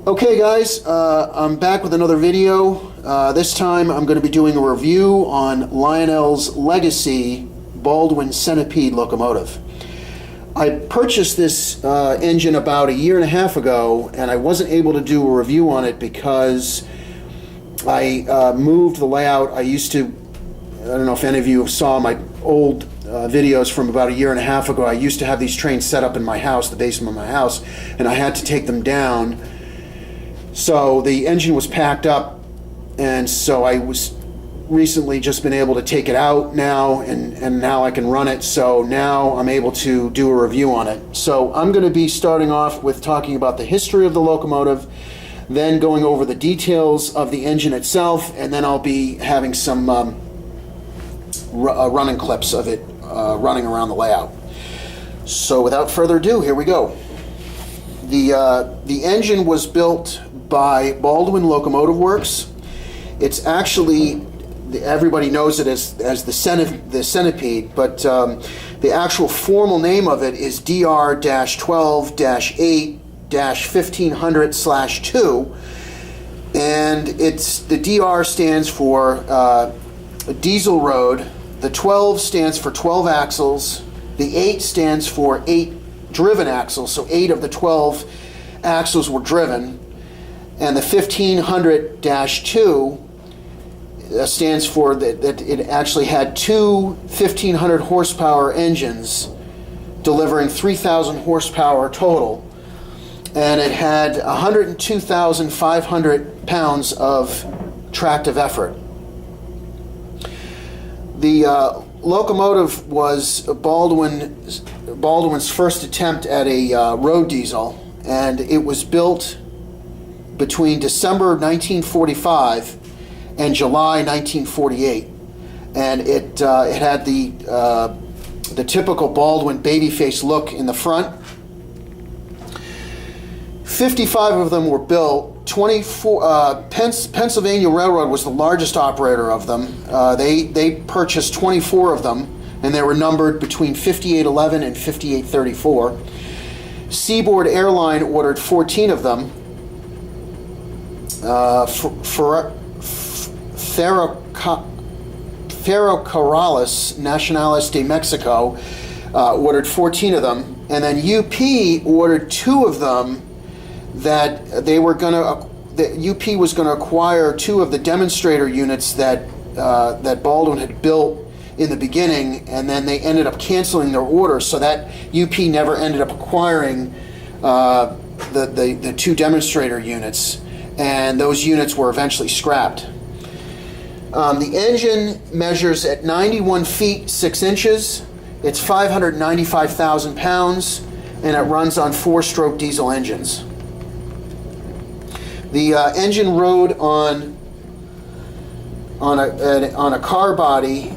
Okay guys, I'm back with another video. This time I'm going to be doing a review on Lionel's Legacy Baldwin Centipede locomotive. I purchased this engine about a year and a half ago, and I wasn't able to do a review on it because I moved the layout. I don't know if any of you saw my old videos from about a year and a half ago. I used to have these trains set up in my house, the basement of my house, and I had to take them down. So the engine was packed up, and so I was recently just been able to take it out now, and now I can run it. So now I'm able to do a review on it. So I'm going to be starting off with talking about the history of the locomotive, then going over the details of the engine itself, and then I'll be having some running clips of it running around the layout. So without further ado, here we go. The engine was built by Baldwin Locomotive Works. It's actually, everybody knows it as the Centipede, but the actual formal name of it is DR-12-8-1500/2, and the DR stands for diesel road, the 12 stands for 12 axles, the 8 stands for 8 driven axles, so 8 of the 12 axles were driven, and the 1500-2 stands for that it actually had two 1500 horsepower engines delivering 3,000 horsepower total, and it had 102,500 pounds of tractive effort. The locomotive was Baldwin's first attempt at a road diesel, and it was built between December 1945 and July 1948, and it had the typical Baldwin babyface look in the front. 55 of them were built. 24 Pennsylvania Railroad was the largest operator of them. They purchased 24 of them, and they were numbered between 5811 and 5834. Seaboard Airline ordered 14 of them. Ferrocarriles Nacionales de Mexico ordered 14 of them, and then UP ordered 2 of them that UP was going to acquire 2 of the demonstrator units that Baldwin had built in the beginning, and then they ended up canceling their order, so that UP never ended up acquiring the 2 demonstrator units, and those units were eventually scrapped. The engine measures at 91 feet 6 inches. It's 595,000 pounds, and it runs on 4-stroke diesel engines. The engine rode on a car body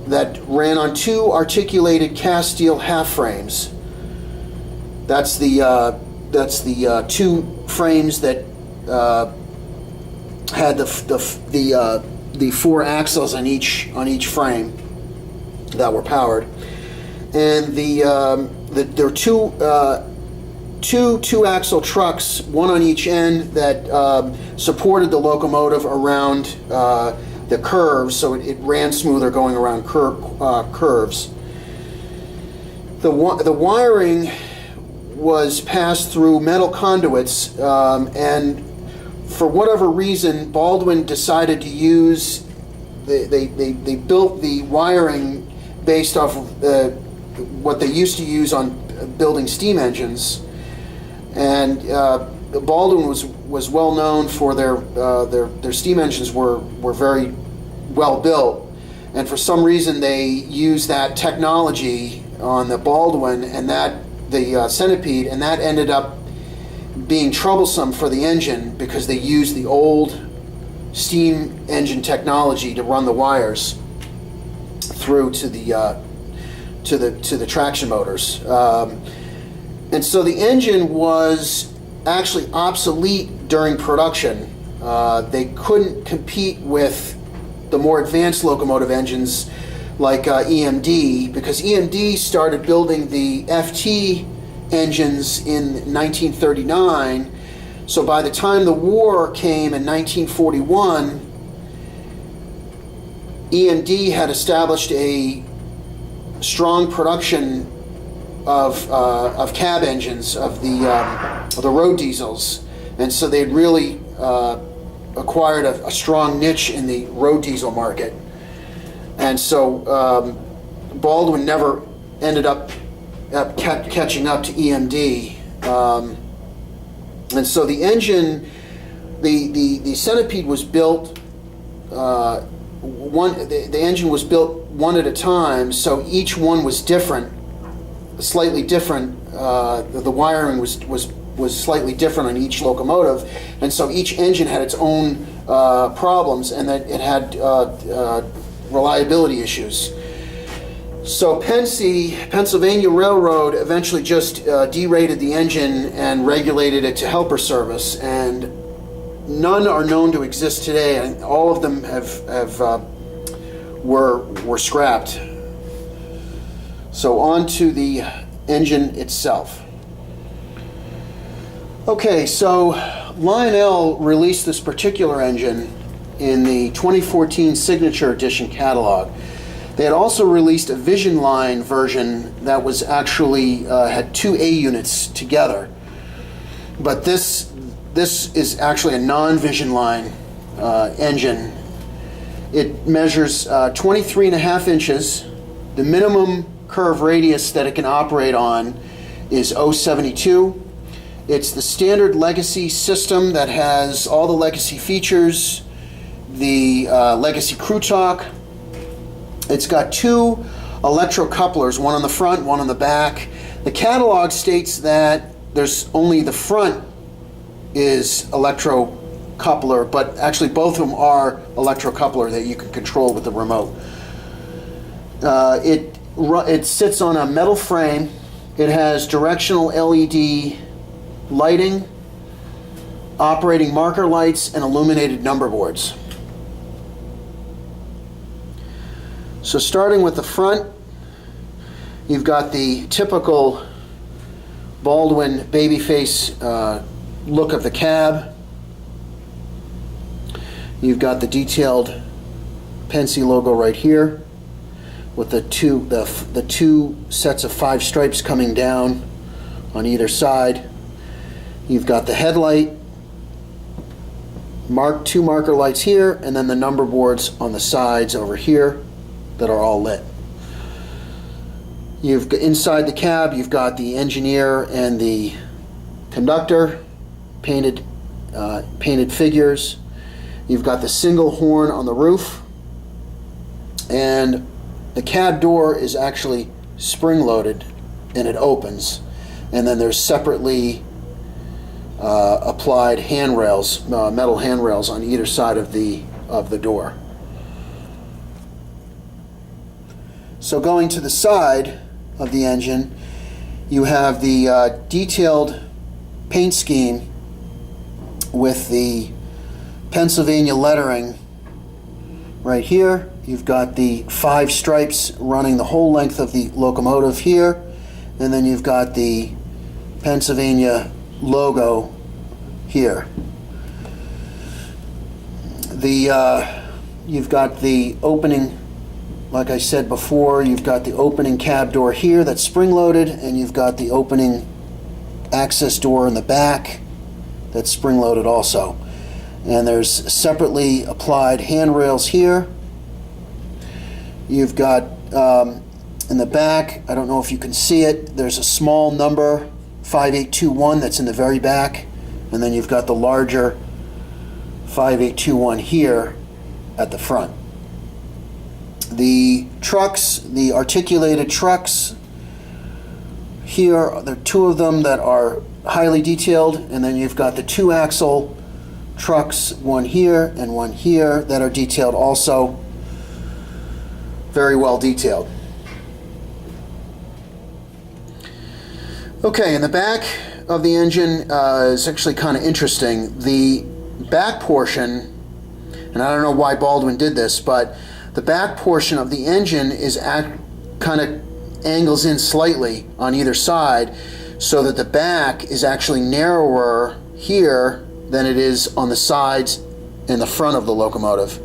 that ran on 2 articulated cast steel half frames. That's the 2 frames that had the 4 axles on each frame that were powered, and there are 2 2-axle trucks, one on each end, that supported the locomotive around the curves, so it ran smoother going around curves. The wiring was passed through metal conduits, and for whatever reason, Baldwin decided to use. They built the wiring based off of what they used to use on building steam engines. And Baldwin was well known for their steam engines were very well built, and for some reason they used that technology on the Baldwin and the Centipede, and that ended up being troublesome for the engine because they used the old steam engine technology to run the wires through to the traction motors. And so the engine was actually obsolete during production. They couldn't compete with the more advanced locomotive engines like EMD, because EMD started building the FT engines in 1939 So by the time the war came in 1941, EMD had established a strong production of cab engines, of the road diesels, and so they'd really acquired a strong niche in the road diesel market. And so Baldwin never ended up catching up to EMD. And so the engine, the Centipede was built, the engine was built one at a time, so each one was different, slightly different. The wiring was slightly different on each locomotive, and so each engine had its own problems, and that it had reliability issues. So Pennsylvania Railroad eventually just derated the engine and regulated it to helper service, and none are known to exist today, and all of them were scrapped. So on to the engine itself. Okay, so Lionel released this particular engine in the 2014 Signature Edition catalog. They had also released a Vision Line version that was actually had two A units together, but this is actually a non-Vision Line engine. It measures 23.5 inches. The minimum curve radius that it can operate on is 0.72. It's the standard Legacy system that has all the Legacy features, the Legacy Crew Talk. It's got two electrocouplers, one on the front, one on the back. The catalog states that there's only the front is electrocoupler, but actually both of them are electrocoupler that you can control with the remote. It sits on a metal frame. It has directional LED lighting, operating marker lights, and illuminated number boards. So starting with the front, you've got the typical Baldwin babyface look of the cab. You've got the detailed Penske logo right here with the two sets of 5 stripes coming down on either side. You've got the headlight, two marker lights here, and then the number boards on the sides over here that are all lit. Inside the cab, you've got the engineer and the conductor, painted figures. You've got the single horn on the roof, and the cab door is actually spring-loaded, and it opens. And then there's separately applied handrails, metal handrails on either side of the door. So going to the side of the engine, you have the detailed paint scheme with the Pennsylvania lettering right here. You've got the 5 stripes running the whole length of the locomotive here, and then you've got the Pennsylvania logo here. You've got the opening, like I said before, you've got the opening cab door here that's spring-loaded, and you've got the opening access door in the back that's spring-loaded also. And there's separately applied handrails here. You've got in the back, I don't know if you can see it, there's a small number 5821 that's in the very back, and then you've got the larger 5821 here at the front. The trucks, the articulated trucks, here there are 2 of them that are highly detailed, and then you've got the 2-axle trucks, one here and one here, that are detailed also, very well detailed. Okay, in the back of the engine is actually kind of interesting. The back portion, and I don't know why Baldwin did this, but the back portion of the engine is kind of angles in slightly on either side, so that the back is actually narrower here than it is on the sides and the front of the locomotive.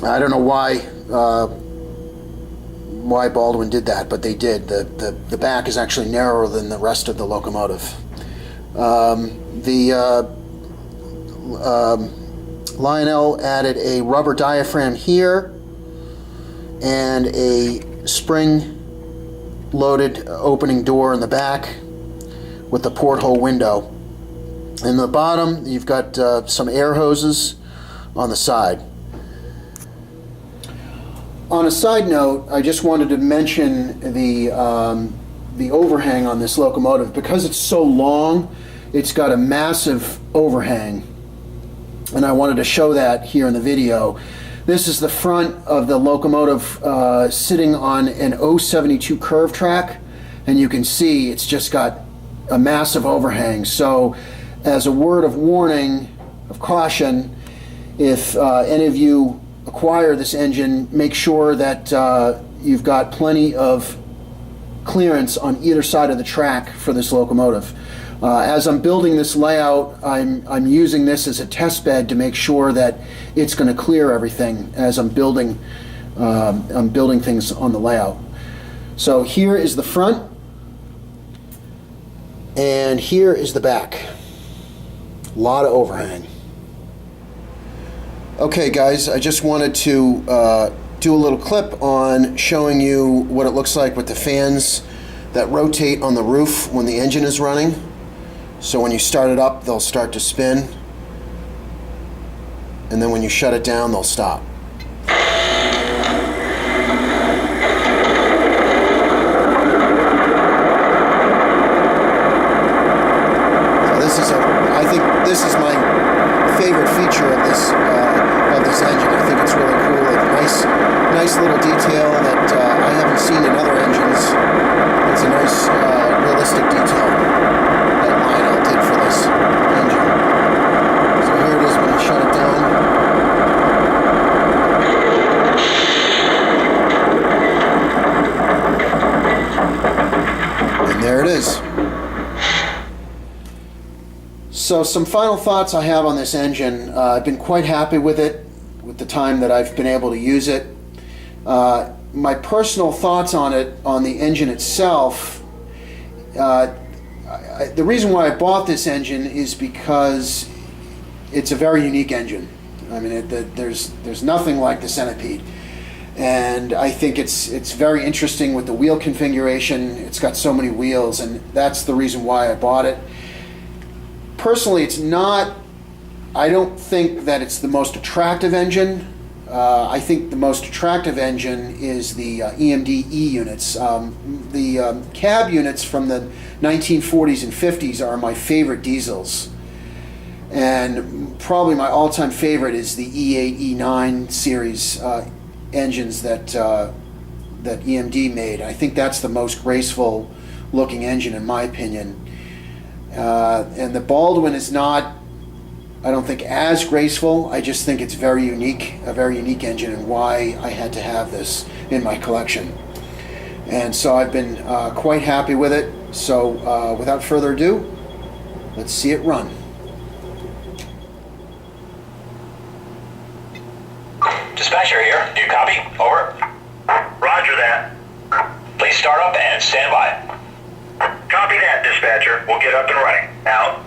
I don't know why Baldwin did that, but they did. The back is actually narrower than the rest of the locomotive. Lionel added a rubber diaphragm here and a spring-loaded opening door in the back with the porthole window. In the bottom, you've got some air hoses on the side. On a side note, I just wanted to mention the overhang on this locomotive. Because it's so long, it's got a massive overhang, and I wanted to show that here in the video. This is the front of the locomotive sitting on an 072 curve track, and you can see it's just got a massive overhang. So as a word of warning, of caution, if any of you acquire this engine, make sure that you've got plenty of clearance on either side of the track for this locomotive. As I'm building this layout, I'm using this as a test bed to make sure that it's going to clear everything as I'm building things on the layout. So here is the front, and here is the back. A lot of overhang. Okay guys, I just wanted to do a little clip on showing you what it looks like with the fans that rotate on the roof when the engine is running. So when you start it up, they'll start to spin, and then when you shut it down, they'll stop. I think this is my favorite feature of this engine. I think it's really cool. It's nice little detail that I haven't seen in other engines. It's a nice realistic detail that Lionel did for this engine. So here it is when you shut it down. And there it is. So some final thoughts I have on this engine. I've been quite happy with it, with the time that I've been able to use it. My personal thoughts on it, on the engine itself, the reason why I bought this engine is because it's a very unique engine. I mean, there's nothing like the Centipede. And I think it's very interesting with the wheel configuration. It's got so many wheels, and that's the reason why I bought it. Personally, it's not, I don't think that it's the most attractive engine. I think the most attractive engine is the EMD E units. The cab units from the 1940s and 50s are my favorite diesels. And probably my all-time favorite is the E8, E9 series engines that EMD made. I think that's the most graceful looking engine in my opinion. And the Baldwin is not, I don't think, as graceful. I just think it's very unique, a very unique engine, and why I had to have this in my collection. And so I've been quite happy with it. So without further ado, let's see it run. Dispatcher here. Do you copy? Over. Roger that. Please start up and stand by. Copy that, dispatcher. We'll get up and running. Out.